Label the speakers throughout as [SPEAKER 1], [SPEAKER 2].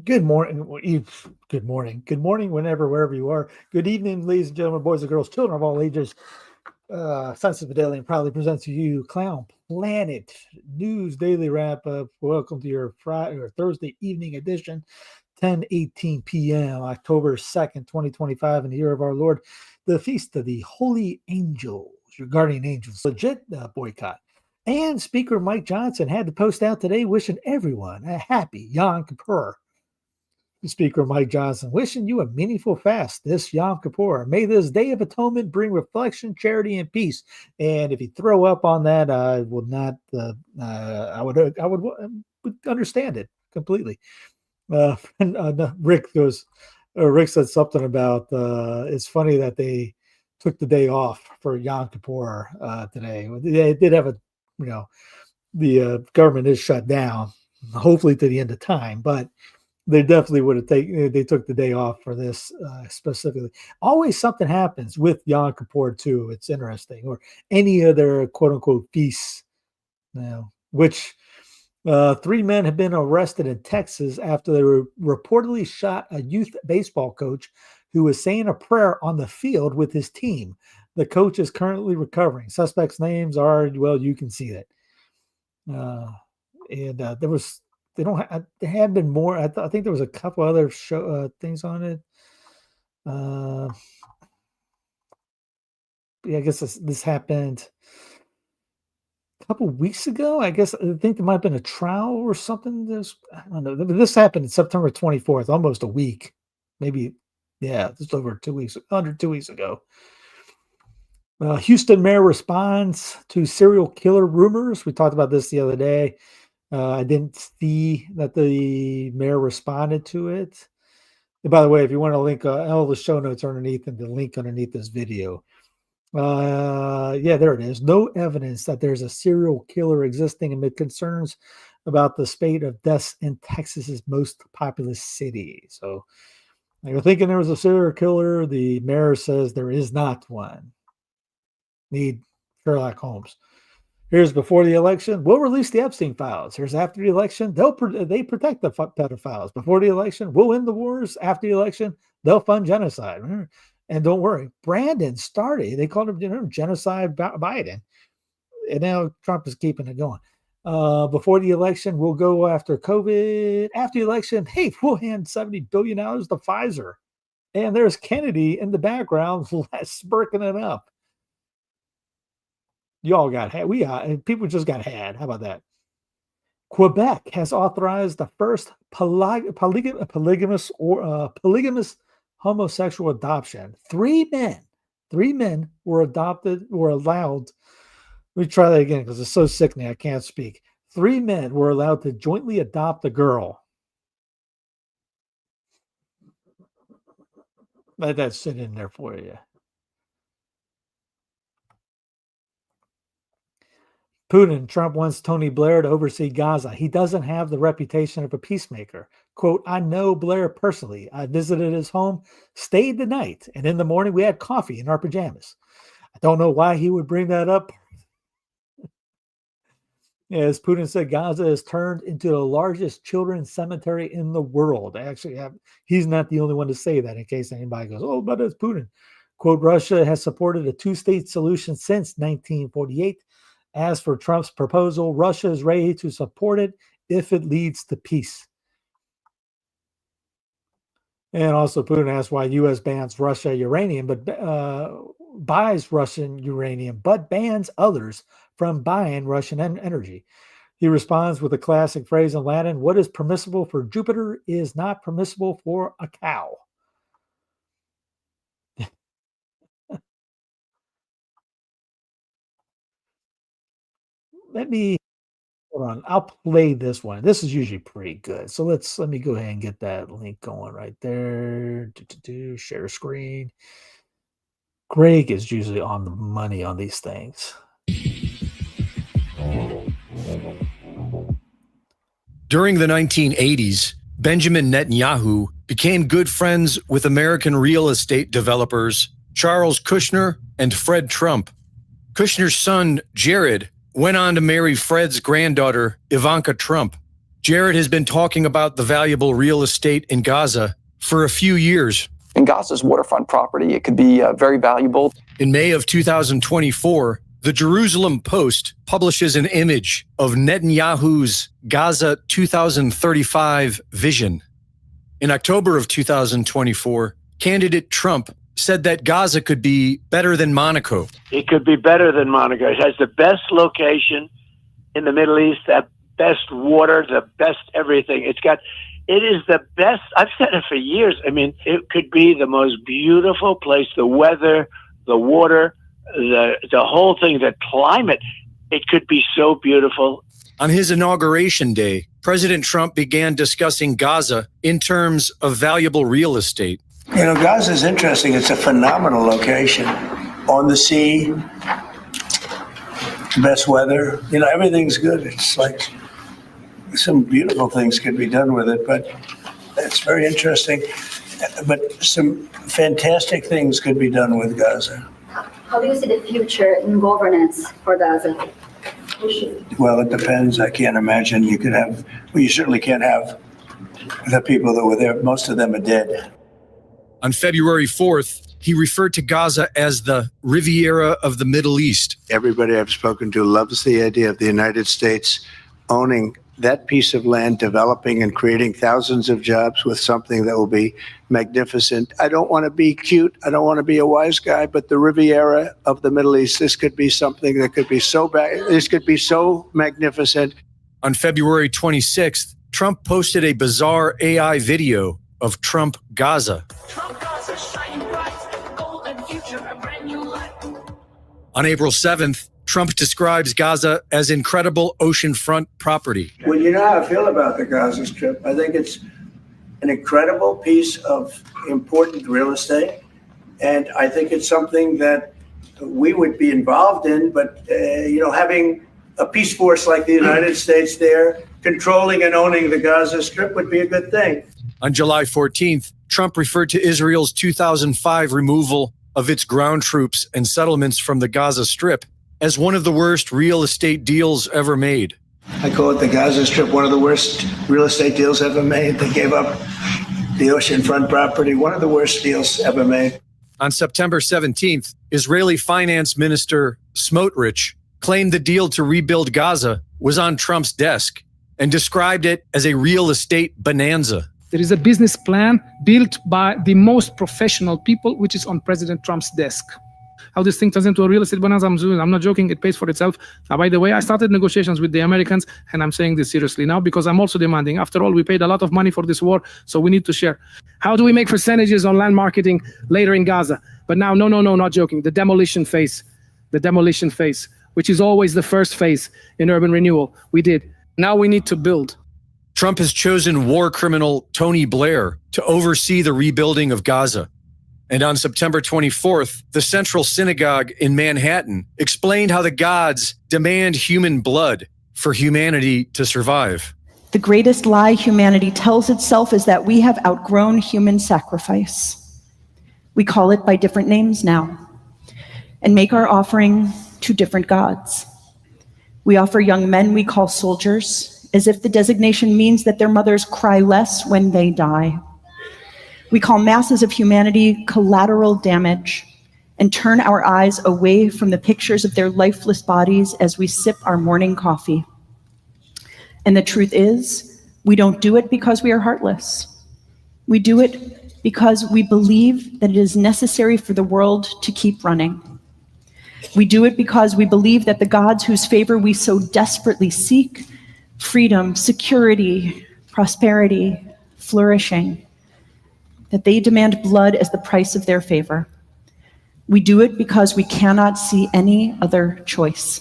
[SPEAKER 1] Good morning. Good morning. Good morning, wherever you are. Good evening, ladies and gentlemen, boys and girls, children of all ages. Science of Fidelity proudly presents to you Clown Planet News Daily Wrap Up. Welcome to your Friday or Thursday evening edition, 10:18 p.m., October 2nd, 2025, in the year of our Lord, the feast of the Holy Angels, your guardian angels. Legit boycott. And Speaker Mike Johnson had to post out today wishing everyone a happy Yom Kippur. Speaker Mike Johnson, wishing you a meaningful fast this Yom Kippur. May this Day of Atonement bring reflection, charity, and peace. And if you throw up on that, I will not. I would understand it completely. And Rick goes. Rick said something about it's funny that they took the day off for Yom Kippur today. They did have the government is shut down, hopefully to the end of time, but they definitely would have taken. They took the day off for this specifically. Always something happens with Yom Kippur too. It's interesting, or any other quote unquote feasts. Which three men have been arrested in Texas after they reportedly shot a youth baseball coach who was saying a prayer on the field with his team. The coach is currently recovering. Suspects' names are, well, you can see that. There was. There had been more. I think there was a couple other things on it. I guess this happened a couple weeks ago. I think there might have been a trial or something. I don't know. This happened September 24th, almost a week, maybe. Yeah, just over 2 weeks, under 2 weeks ago. Houston mayor responds to serial killer rumors. We talked about this the other day. I didn't see that the mayor responded to it. And by the way, if you want to link all the show notes underneath and the link underneath this video. Yeah, there it is. No evidence that there's a serial killer existing amid concerns about the spate of deaths in Texas's most populous city. So you're thinking there was a serial killer. The mayor says there is not one. Need Sherlock Holmes. Here's before the election. We'll release the Epstein files. Here's after the election. They protect the pedophiles. Before the election, we'll win the wars. After the election, they'll fund genocide. And don't worry, Brandon started. They called him genocide Biden. And now Trump is keeping it going. Before the election, we'll go after COVID. After the election, hey, we'll hand $70 billion to Pfizer. And there's Kennedy in the background smirking it up. Y'all got had. People just got had. How about that? Quebec has authorized the first polygamous homosexual adoption. Three men were allowed. Let me try that again because it's so sickening. I can't speak. 3 men were allowed to jointly adopt a girl. Let that sit in there for you. Putin, Trump wants Tony Blair to oversee Gaza. He doesn't have the reputation of a peacemaker. Quote, I know Blair personally. I visited his home, stayed the night, and in the morning we had coffee in our pajamas. I don't know why he would bring that up. As Putin said, Gaza has turned into the largest children's cemetery in the world. He's not the only one to say that in case anybody goes, oh, but it's Putin. Quote, Russia has supported a two-state solution since 1948. As for Trump's proposal, Russia is ready to support it if it leads to peace. And also, Putin asked why U.S. bans Russia uranium, but buys Russian uranium, but bans others from buying Russian energy. He responds with a classic phrase in Latin: "What is permissible for Jupiter is not permissible for a cow." Hold on. I'll play this one. This is usually pretty good. So let me go ahead and get that link going right there. Share screen. Greg is usually on the money on these things.
[SPEAKER 2] During the 1980s, Benjamin Netanyahu became good friends with American real estate developers Charles Kushner and Fred Trump. Kushner's son, Jared, went on to marry Fred's granddaughter, Ivanka Trump. Jared has been talking about the valuable real estate in Gaza for a few years.
[SPEAKER 3] In Gaza's waterfront property, it could be very valuable.
[SPEAKER 2] In May of 2024, the Jerusalem Post publishes an image of Netanyahu's Gaza 2035 vision. In October of 2024, candidate Trump said that Gaza could be better than Monaco.
[SPEAKER 4] It could be better than Monaco. It has the best location in the Middle East, the best water, the best everything. It is the best. I've said it for years. I mean, it could be the most beautiful place. The weather, the water, the whole thing, the climate. It could be so beautiful.
[SPEAKER 2] On his inauguration day, President Trump began discussing Gaza in terms of valuable real estate.
[SPEAKER 5] You know, Gaza is interesting. It's a phenomenal location on the sea, best weather. You know, everything's good. It's like some beautiful things could be done with it, but it's very interesting. But some fantastic things could be done with Gaza.
[SPEAKER 6] How do you see the future in governance for Gaza?
[SPEAKER 5] Well, it depends. I can't imagine you could have, well, you certainly can't have the people that were there. Most of them are dead.
[SPEAKER 2] On February 4th, he referred to Gaza as the Riviera of the Middle East.
[SPEAKER 5] Everybody I've spoken to loves the idea of the United States owning that piece of land, developing and creating thousands of jobs with something that will be magnificent. I don't want to be cute. I don't want to be a wise guy, but the Riviera of the Middle East, this could be something that could be this could be so magnificent.
[SPEAKER 2] On February 26th, Trump posted a bizarre AI video of Trump Gaza.
[SPEAKER 7] Trump Gaza, shining bright, golden future, a brand new life.
[SPEAKER 2] On April 7th, Trump describes Gaza as incredible oceanfront property.
[SPEAKER 5] Well, you know how I feel about the Gaza Strip. I think it's an incredible piece of important real estate. And I think it's something that we would be involved in. But, having a peace force like the United States there, controlling and owning the Gaza Strip would be a good thing.
[SPEAKER 2] On July 14th, Trump referred to Israel's 2005 removal of its ground troops and settlements from the Gaza Strip as one of the worst real estate deals ever made.
[SPEAKER 5] I call it the Gaza Strip, one of the worst real estate deals ever made. They gave up the oceanfront property, one of the worst deals ever made.
[SPEAKER 2] On September 17th, Israeli Finance Minister Smotrich claimed the deal to rebuild Gaza was on Trump's desk and described it as a real estate bonanza.
[SPEAKER 8] There is a business plan built by the most professional people, which is on President Trump's desk. How this thing turns into a real estate bonanza, I'm not joking, it pays for itself. Now, by the way, I started negotiations with the Americans, and I'm saying this seriously now because I'm also demanding. After all, we paid a lot of money for this war, so we need to share. How do we make percentages on land marketing later in Gaza? But now, no, not joking, the demolition phase, which is always the first phase in urban renewal, we did. Now we need to build.
[SPEAKER 2] Trump has chosen war criminal Tony Blair to oversee the rebuilding of Gaza. And on September 24th, the Central Synagogue in Manhattan explained how the gods demand human blood for humanity to survive.
[SPEAKER 9] The greatest lie humanity tells itself is that we have outgrown human sacrifice. We call it by different names now and make our offering to different gods. We offer young men we call soldiers, as if the designation means that their mothers cry less when they die. We call masses of humanity collateral damage and turn our eyes away from the pictures of their lifeless bodies as we sip our morning coffee. And the truth is, we don't do it because we are heartless. We do it because we believe that it is necessary for the world to keep running. We do it because we believe that the gods whose favor we so desperately seek, freedom, security, prosperity, flourishing, that they demand blood as the price of their favor. We do it because we cannot see any other choice.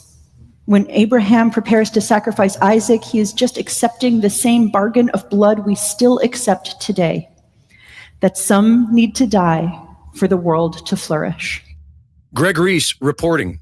[SPEAKER 9] When Abraham prepares to sacrifice Isaac, he is just accepting the same bargain of blood we still accept today, that some need to die for the world to flourish.
[SPEAKER 2] Greg Reese reporting.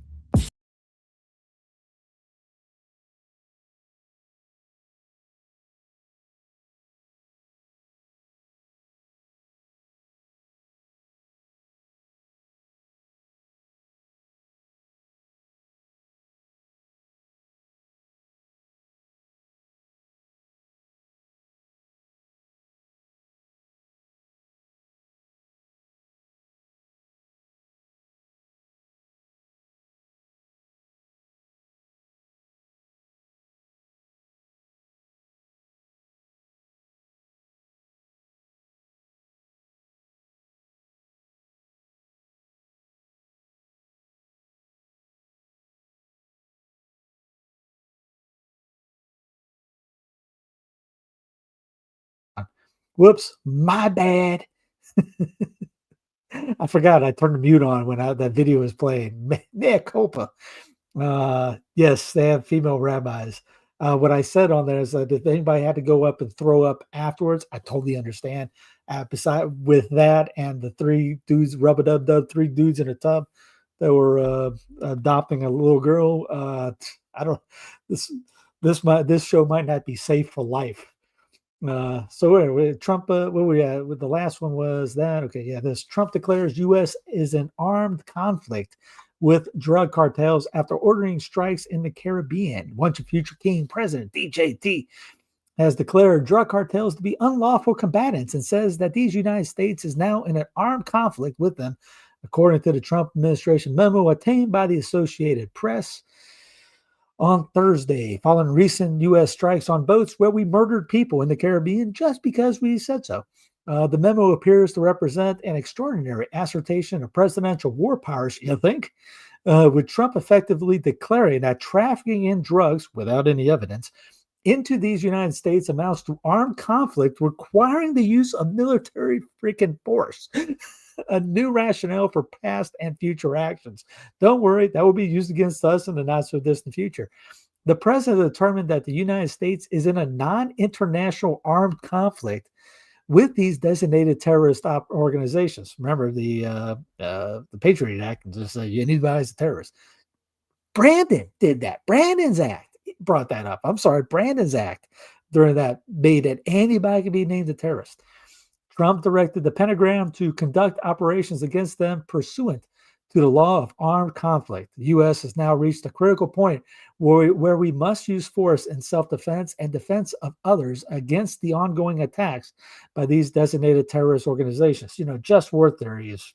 [SPEAKER 1] Whoops, my bad. I forgot I turned the mute on when that video was playing. Mea culpa. Yes, they have female rabbis. What I said on there is that if anybody had to go up and throw up afterwards, I totally understand. Beside with that and the three dudes, rub-a-dub-dub, three dudes in a tub that were adopting a little girl. I don't. This show might not be safe for life. So anyway, Trump, where we at? With the last one was that. Okay, yeah, this Trump declares U.S. is in armed conflict with drug cartels after ordering strikes in the Caribbean. Once a future king president, DJT, has declared drug cartels to be unlawful combatants and says that these United States is now in an armed conflict with them, according to the Trump administration memo obtained by the Associated Press on Thursday, following recent U.S. strikes on boats where we murdered people in the Caribbean just because we said so. The memo appears to represent an extraordinary assertion of presidential war powers, you think, with Trump effectively declaring that trafficking in drugs, without any evidence, into these United States amounts to armed conflict requiring the use of military freaking force. A new rationale for past and future actions. Don't worry, that will be used against us in the not so distant future. The president determined that the United States is in a non-international armed conflict with these designated terrorist organizations. Remember the Patriot Act just said anybody's a terrorist. Brandon did that. Brandon's Act brought that up. I'm sorry, Brandon's Act during that made that anybody could be named a terrorist. Trump directed the Pentagon to conduct operations against them pursuant to the law of armed conflict. The U.S. has now reached a critical point where we must use force in self-defense and defense of others against the ongoing attacks by these designated terrorist organizations. Just war theory is,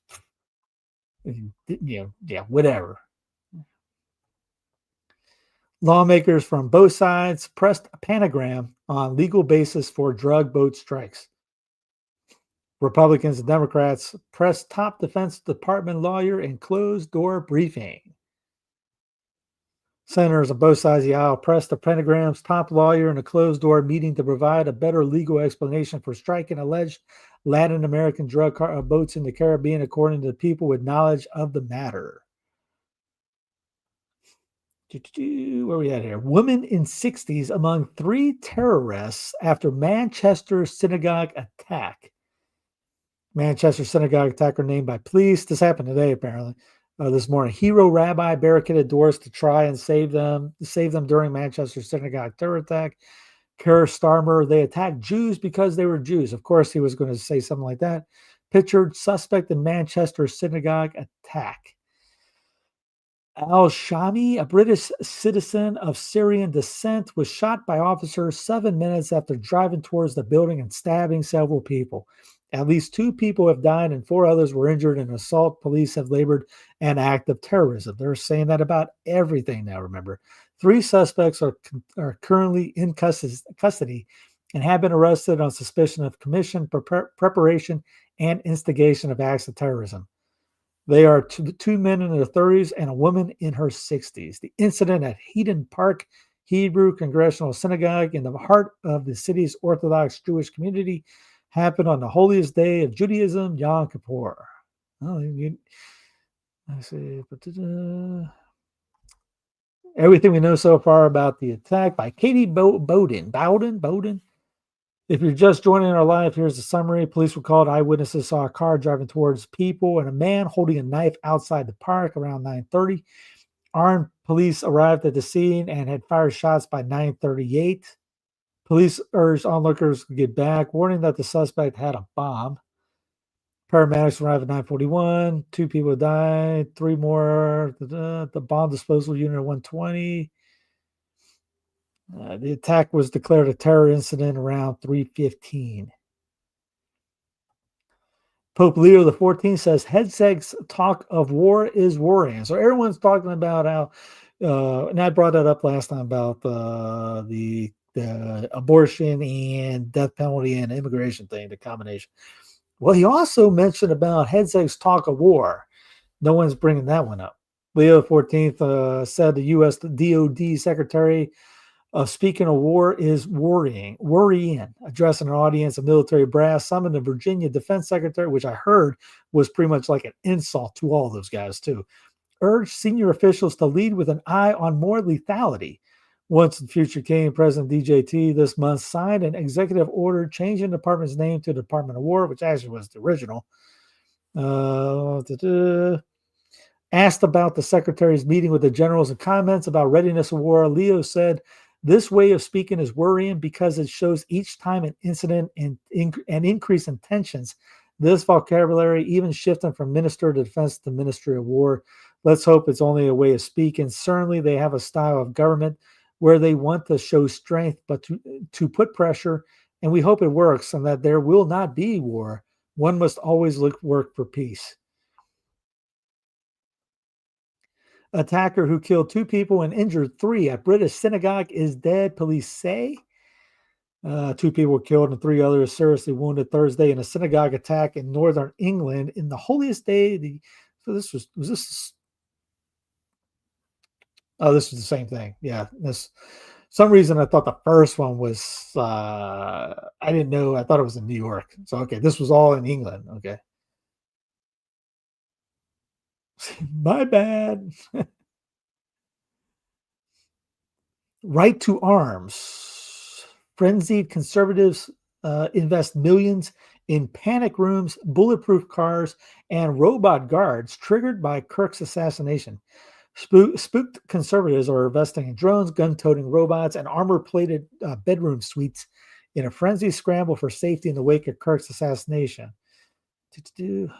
[SPEAKER 1] whatever. Lawmakers from both sides pressed a pentagram on legal basis for drug boat strikes. Republicans and Democrats pressed top Defense Department lawyer in closed-door briefing. Senators on both sides of the aisle pressed the Pentagram's top lawyer in a closed-door meeting to provide a better legal explanation for striking alleged Latin American drug boats in the Caribbean, according to people with knowledge of the matter. Where are we at here? Woman in 60s among 3 terrorists after Manchester synagogue attack. Manchester synagogue attacker named by police. This happened today, apparently. This morning, hero rabbi barricaded doors to try and save them during Manchester synagogue terror attack. Keir Starmer, they attacked Jews because they were Jews. Of course, he was going to say something like that. Pictured suspect in Manchester synagogue attack. Al-Shami, a British citizen of Syrian descent, was shot by officers 7 minutes after driving towards the building and stabbing several people. At least 2 people have died and 4 others were injured in assault. Police have labeled an act of terrorism. They're saying that about everything now, remember. 3 suspects are currently in custody and have been arrested on suspicion of commission, preparation, and instigation of acts of terrorism. They are 2 men in their 30s and a woman in her 60s. The incident at Heaton Park Hebrew Congregational Synagogue in the heart of the city's Orthodox Jewish community happened on the holiest day of Judaism, Yom Kippur. Everything we know so far about the attack by Katie Bowden. If you're just joining our live, here's the summary. Police were called. Eyewitnesses saw a car driving towards people and a man holding a knife outside the park around 9:30. Armed police arrived at the scene and had fired shots by 9:38. Police urged onlookers to get back, warning that the suspect had a bomb. Paramedics arrived at 9:41. 2 people died. 3 more. The bomb disposal unit at 1:20. The attack was declared a terror incident around 3:15. Pope Leo XIV says Hegseg's talk of war is worrying. So everyone's talking about how, and I brought that up last time about the abortion and death penalty and immigration thing, the combination. Well, he also mentioned about Hegseg's talk of war. No one's bringing that one up. Leo XIV said the U.S. DOD Secretary Speaking of war is worrying. Addressing an audience of military brass, summoned the Virginia Defense Secretary, which I heard was pretty much like an insult to all those guys too. Urged senior officials to lead with an eye on more lethality. Once the future king, President DJT, this month signed an executive order changing the department's name to the Department of War, which actually was the original. Asked about the secretary's meeting with the generals and comments about readiness of war, Leo said, "This way of speaking is worrying because it shows each time an incident and an increase in tensions. This vocabulary even shifting from Minister of Defense to Ministry of War. Let's hope it's only a way of speaking. Certainly they have a style of government where they want to show strength, but to put pressure, and we hope it works and that there will not be war. One must always work for peace." Attacker who killed 2 people and injured 3 at British synagogue is dead, police say. 2 people were killed and 3 others seriously wounded Thursday in a synagogue attack in northern England in the holiest day. So this was this? Oh, this was the same thing. Yeah, this. Some reason I thought the first one was. I didn't know. I thought it was in New York. So okay, this was all in England. Okay, my bad. Right to arms. Frenzied conservatives invest millions in panic rooms, bulletproof cars, and robot guards triggered by Kirk's assassination. Spooked conservatives are investing in drones, gun-toting robots, and armor-plated bedroom suites in a frenzied scramble for safety in the wake of Kirk's assassination.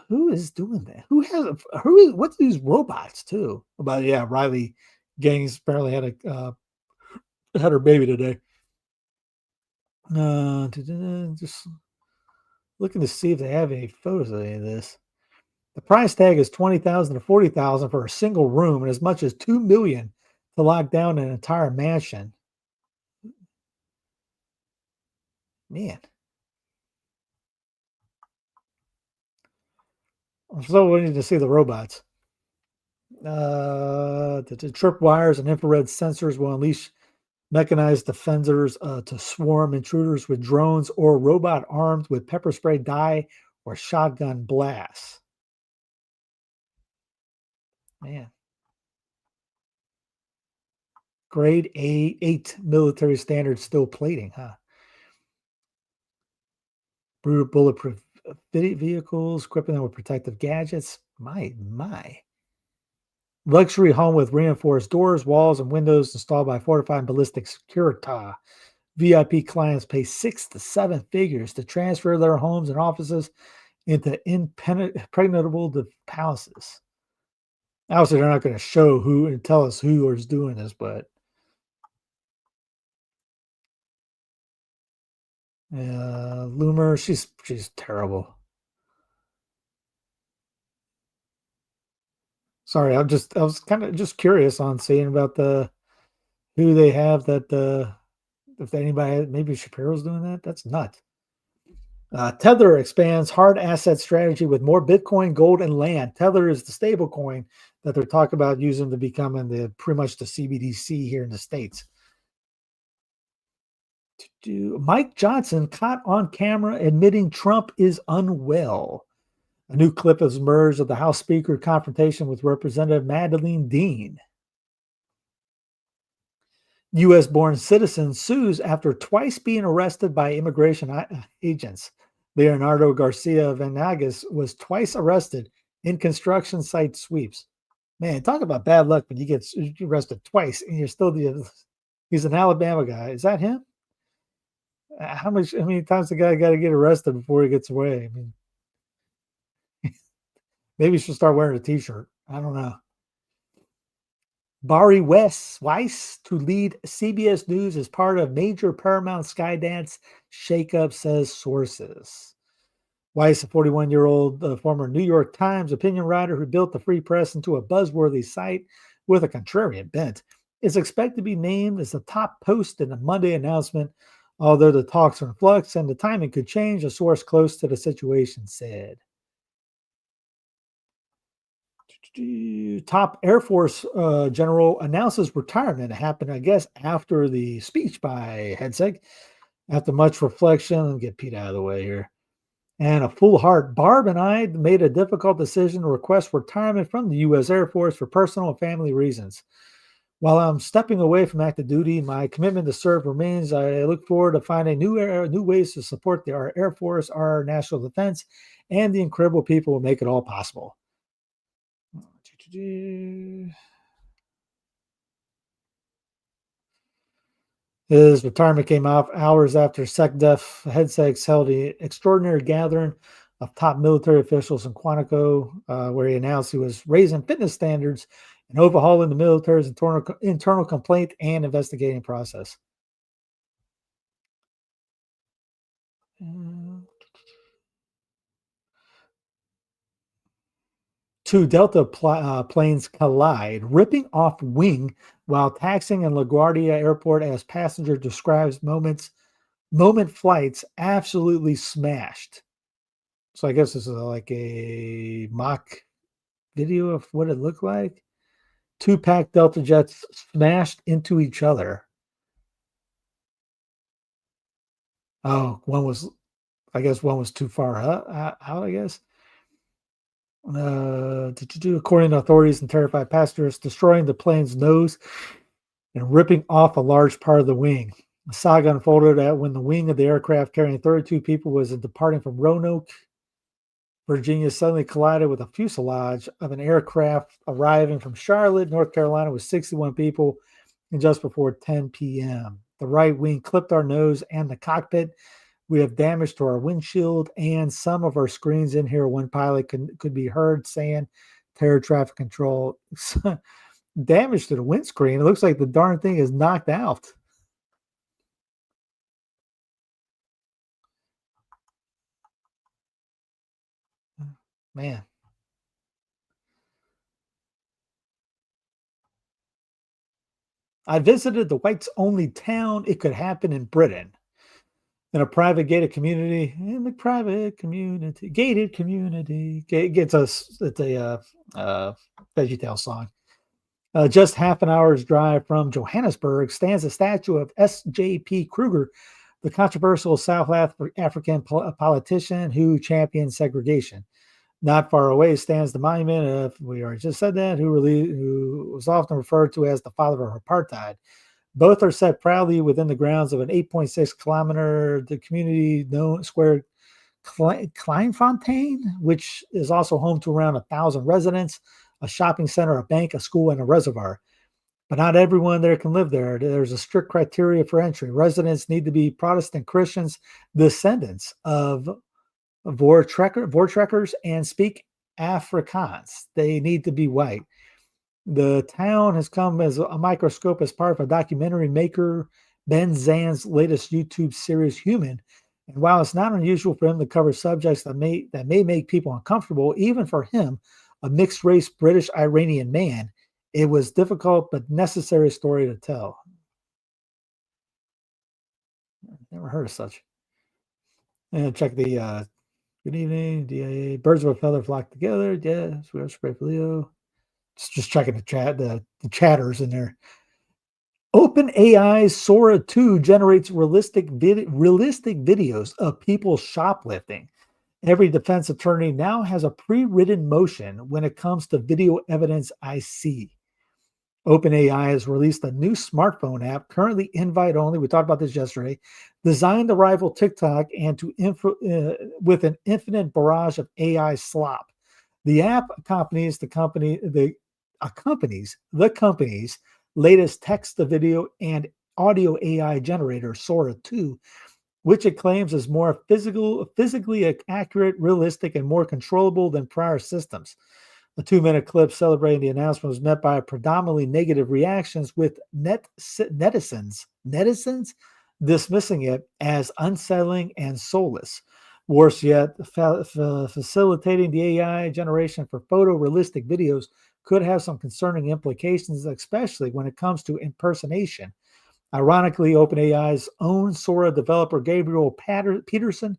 [SPEAKER 1] Who is doing that? What's these robots too? But yeah, Riley Gaines apparently had her baby today. Just looking to see if they have any photos of any of this. The price tag is $20,000 to $40,000 for a single room, and as much as $2 million to lock down an entire mansion. Man, I'm so waiting to see the robots. The trip wires and infrared sensors will unleash mechanized defenders to swarm intruders with drones or robot armed with pepper spray dye or shotgun blasts. Man. Grade A8 military standard steel plating, huh? Bulletproof vehicles, equipping them with protective gadgets. My. Luxury home with reinforced doors, walls, and windows installed by fortified ballistic security. VIP clients pay 6 to 7 figures to transfer their homes and offices into impregnable palaces. Obviously, they're not going to show who and tell us who is doing this, but Loomer, she's terrible. Sorry, I was kind of just curious on seeing about who they have that if anybody, maybe Shapiro's doing that. That's nuts. Tether expands hard asset strategy with more Bitcoin, gold, and land. Tether is the stable coin that they're talking about using to becoming pretty much the CBDC here in the States. Mike Johnson caught on camera admitting Trump is unwell. A new clip has emerged of the House Speaker confrontation with Representative Madeleine Dean. U.S.-born citizen sues after twice being arrested by immigration agents. Leonardo Garcia Venegas was twice arrested in construction site sweeps. Man, talk about bad luck when you get arrested twice and you're still he's an Alabama guy. Is that him? How many times the guy got to get arrested before he gets away? I mean, maybe he should start wearing a t-shirt. I don't know. Bari Weiss to lead CBS News as part of major Paramount Skydance shakeup, says sources. Weiss, a 41-year-old former New York Times opinion writer who built the Free Press into a buzzworthy site with a contrarian bent, is expected to be named as the top post in a Monday announcement, although the talks are in flux and the timing could change, a source close to the situation said. top Air Force general announces retirement. It happened, I guess, after the speech by Hegseth. After much reflection, let me get Pete out of the way here. And a full heart, Barb and I made a difficult decision to request retirement from the U.S. Air Force for personal and family reasons. While I'm stepping away from active duty, my commitment to serve remains. I look forward to finding new ways to support our Air Force, our national defense, and the incredible people who make it all possible. His retirement came out hours after SecDef Hegseth held an extraordinary gathering of top military officials in Quantico, where he announced he was raising fitness standards and overhauling the military's internal complaint and investigating process. Two Delta planes collide, ripping off wing while taxiing in LaGuardia Airport, as passenger describes moment flights absolutely smashed. So I guess this is like a mock video of what it looked like. Two packed Delta jets smashed into each other. Oh, one was too far out, I guess. According to authorities and terrified passengers, destroying the plane's nose and ripping off a large part of the wing. The saga unfolded when the wing of the aircraft carrying 32 people was departing from Roanoke, Virginia, suddenly collided with a fuselage of an aircraft arriving from Charlotte, North Carolina, with 61 people, and just before 10 p.m. The right wing clipped our nose and the cockpit. We have damage to our windshield and some of our screens in here. One pilot could be heard saying, "Terror traffic control." Damage to the windscreen. It looks like the darn thing is knocked out. Man. I visited the whites only town it could happen in Britain. In a private gated community, gated community. It's a VeggieTales song. Just half an hour's drive from Johannesburg stands a statue of S.J.P. Kruger, the controversial South African politician who championed segregation. Not far away stands the monument of, we already just said that, who was often referred to as the father of apartheid. Both are set proudly within the grounds of an 8.6 kilometer community known square Kleinfontein, which is also home to around 1,000 residents, a shopping center, a bank, a school, and a reservoir. But not everyone there can live there. There's a strict criteria for entry. Residents need to be Protestant Christians, descendants of Voortrekkers, and speak Afrikaans. They need to be white. The town has come as a microscope as part of a documentary maker Ben Zan's latest YouTube series, Human. And while it's not unusual for him to cover subjects that may make people uncomfortable, even for him, a mixed-race British-Iranian man, it was difficult but necessary story to tell. Never heard of such. And check the good evening, DIA. Birds of a feather flock together. Yes, we are spray for Leo. Just checking the chat, the chatters in there. OpenAI Sora 2 generates realistic videos of people shoplifting. Every defense attorney now has a pre-written motion when it comes to video evidence I see. OpenAI has released a new smartphone app, currently invite only. We talked about this yesterday, designed to rival TikTok and with an infinite barrage of AI slop. The app accompanies the company's latest text-to-video and audio AI generator, Sora 2, which it claims is more physically accurate, realistic, and more controllable than prior systems. A 2-minute clip celebrating the announcement was met by predominantly negative reactions, with netizens dismissing it as unsettling and soulless. Worse yet, facilitating the AI generation for photorealistic videos could have some concerning implications, especially when it comes to impersonation. Ironically, OpenAI's own Sora developer Gabriel Peterson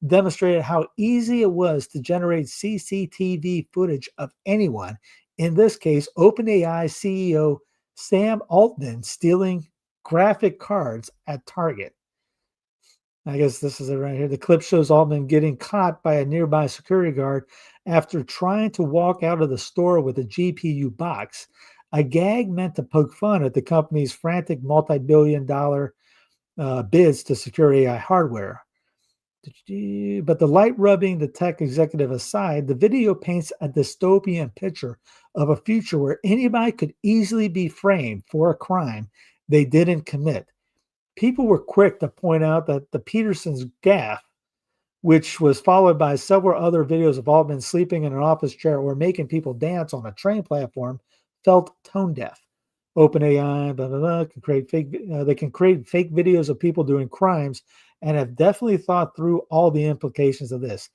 [SPEAKER 1] demonstrated how easy it was to generate CCTV footage of anyone in this case, OpenAI CEO Sam Altman stealing graphic cards at Target. I guess this is it right here. The clip shows Altman getting caught by a nearby security guard after trying to walk out of the store with a GPU box, a gag meant to poke fun at the company's frantic multi-billion-dollar bids to secure AI hardware. But the light rubbing the tech executive aside, the video paints a dystopian picture of a future where anybody could easily be framed for a crime they didn't commit. People were quick to point out that the Peterson's gaffe, which was followed by several other videos of Altman sleeping in an office chair or making people dance on a train platform, felt tone deaf. OpenAI, blah, blah, blah, can create they can create fake videos of people doing crimes and have definitely thought through all the implications of this.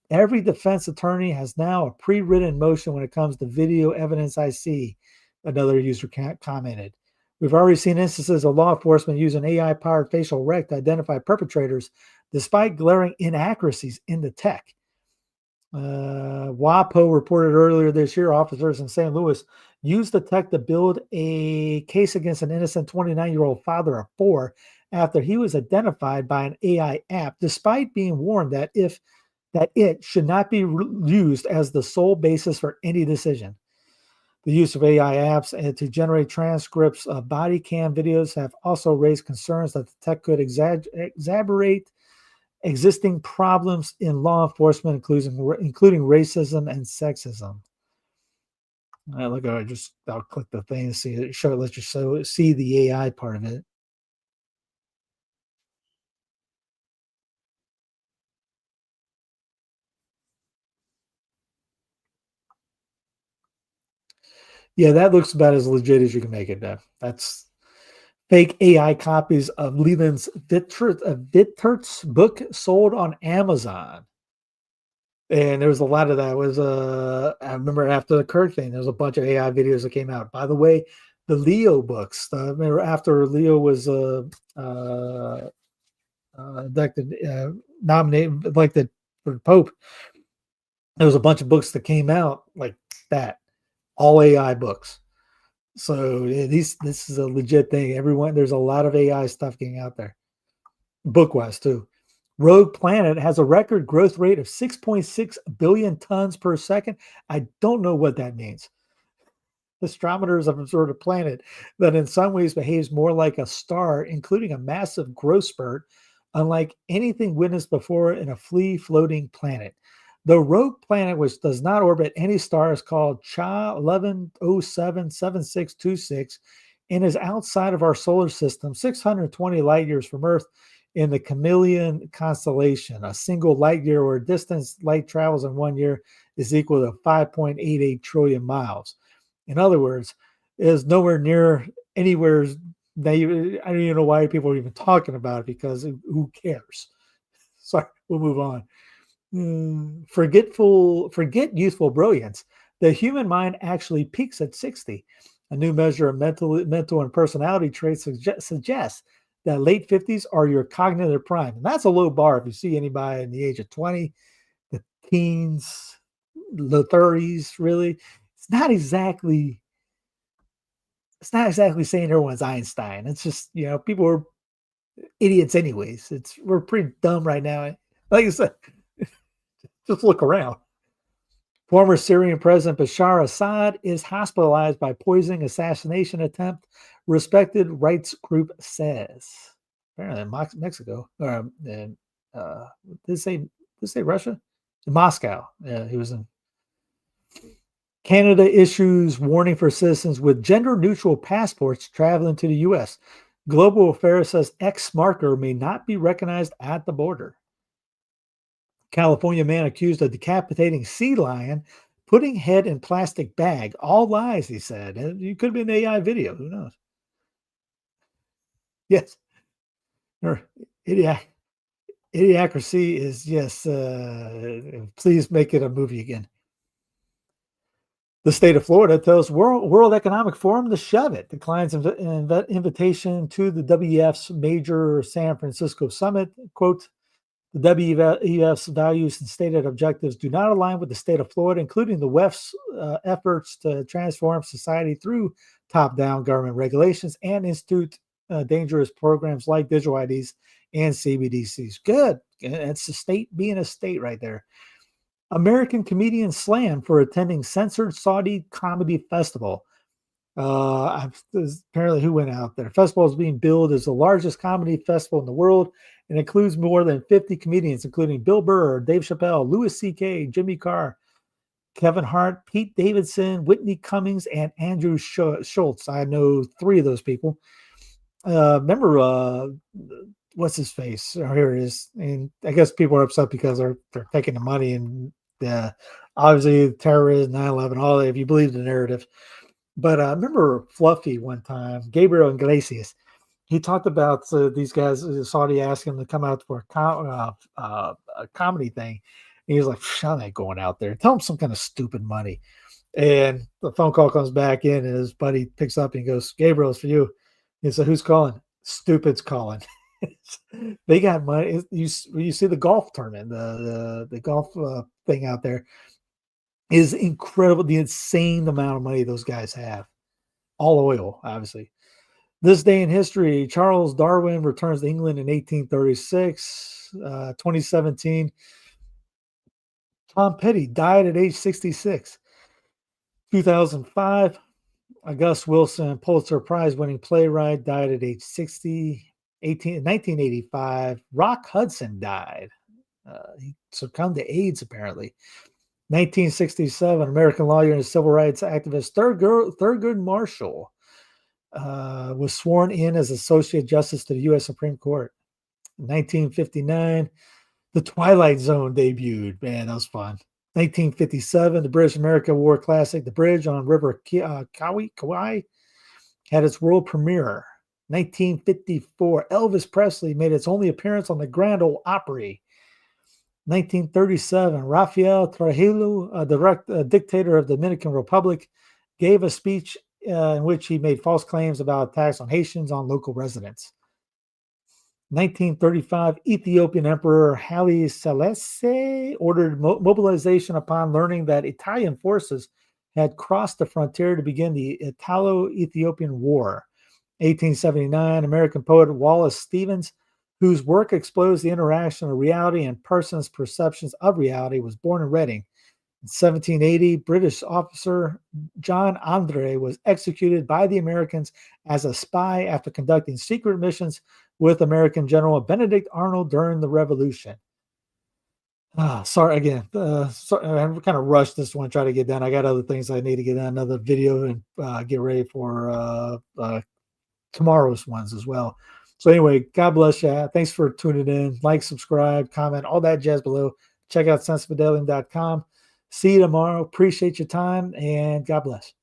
[SPEAKER 1] Every defense attorney has now a pre-written motion when it comes to video evidence I see, another user commented. We've already seen instances of law enforcement using AI-powered facial rec to identify perpetrators despite glaring inaccuracies in the tech. WAPO reported earlier this year officers in St. Louis used the tech to build a case against an innocent 29-year-old father of 4 after he was identified by an AI app, despite being warned that it should not be used as the sole basis for any decision. The use of AI apps and to generate transcripts of body cam videos have also raised concerns that the tech could exacerbate existing problems in law enforcement, including racism and sexism. Look, I'll click the thing and see it. Let you see the AI part of it. Yeah, that looks about as legit as you can make it. That's fake AI copies of Leland's Vittert's book sold on Amazon. And there was a lot of that. I remember after the Kirk thing, there was a bunch of AI videos that came out. By the way, the Leo books. Remember after Leo was elected for Pope, there was a bunch of books that came out like that, all AI books. So this is a legit thing. There's a lot of AI stuff getting out there, book-wise too. Rogue Planet has a record growth rate of 6.6 billion tons per second. I don't know what that means. Astronomers have observed a planet that in some ways behaves more like a star, including a massive growth spurt, unlike anything witnessed before in a free-floating planet. The rogue planet, which does not orbit any star, is called Cha 11077626 and is outside of our solar system, 620 light years from Earth in the Chameleon constellation. A single light year or distance light travels in 1 year is equal to 5.88 trillion miles. In other words, it is nowhere near anywhere. I don't even know why people are even talking about it because who cares? Sorry, we'll move on. Forget youthful brilliance. The human mind actually peaks at 60. A new measure of mental and personality traits suggests that late 50s are your cognitive prime. And that's a low bar if you see anybody in the age of 20, the teens, the 30s, really. It's not exactly saying everyone's Einstein. It's just, people are idiots anyways. We're pretty dumb right now. Like I said, just look around. Former Syrian President Bashar Assad is hospitalized by poisoning assassination attempt, respected rights group says. Apparently in Mexico. Did it say Russia? In Moscow. Yeah, he was in. Canada issues warning for citizens with gender-neutral passports traveling to the U.S. Global Affairs says X marker may not be recognized at the border. California man accused of decapitating sea lion, putting head in plastic bag. All lies, he said. It could be an AI video. Who knows? Yes. Idiocracy is, yes. Please make it a movie again. The state of Florida tells World Economic Forum to shove it. Declines invitation to the WEF's major San Francisco summit. Quote, The WEF's values and stated objectives do not align with the state of Florida, including the WEF's efforts to transform society through top-down government regulations and institute dangerous programs like digital IDs and CBDCs. Good. It's the state being a state right there. American comedian slammed for attending censored Saudi comedy festival. Apparently, who went out there? Festival is being billed as the largest comedy festival in the world and includes more than 50 comedians, including Bill Burr, Dave Chappelle, Louis C.K., Jimmy Carr, Kevin Hart, Pete Davidson, Whitney Cummings, and Andrew Schultz. I know 3 of those people. Remember, what's his face? Oh, here it is. And I guess people are upset because they're taking the money and obviously terrorism, 9/11, all that, if you believe the narrative. But I remember Fluffy one time, Gabriel Iglesias. He talked about these guys, Saudi asked him to come out for a comedy thing. And he was like, I'm not going out there. Tell him some kind of stupid money. And the phone call comes back in, and his buddy picks up and he goes, Gabriel, it's for you. He said, who's calling? Stupid's calling. They got money. You see the golf tournament, the golf thing out there is incredible. The insane amount of money those guys have. All oil, obviously. This day in history, Charles Darwin returns to England in 1836. 2017, Tom Petty died at age 66. 2005, August Wilson, Pulitzer Prize-winning playwright, died at age 60. 1985, Rock Hudson died. He succumbed to AIDS, apparently. 1967, American lawyer and civil rights activist Thurgood Marshall was sworn in as Associate Justice to the U.S. Supreme Court. 1959, The Twilight Zone debuted. Man, that was fun. 1957, the British America War classic, The Bridge on River Kauai, had its world premiere. 1954, Elvis Presley made its only appearance on the Grand Ole Opry. 1937, Rafael Trujillo, dictator of the Dominican Republic, gave a speech in which he made false claims about attacks on Haitians on local residents. 1935, Ethiopian Emperor Haile Selassie ordered mobilization upon learning that Italian forces had crossed the frontier to begin the Italo-Ethiopian War. 1879, American poet Wallace Stevens, whose work explores the interaction of reality and persons' perceptions of reality, was born in Reading. In 1780, British officer John Andre was executed by the Americans as a spy after conducting secret missions with American General Benedict Arnold during the Revolution. Sorry again. Sorry, I kind of rushed this one, try to get done. I got other things I need to get done, another video, and get ready for tomorrow's ones as well. So anyway, God bless you. Thanks for tuning in. Like, subscribe, comment, all that jazz below. Check out sensefidelium.com. See you tomorrow. Appreciate your time, and God bless.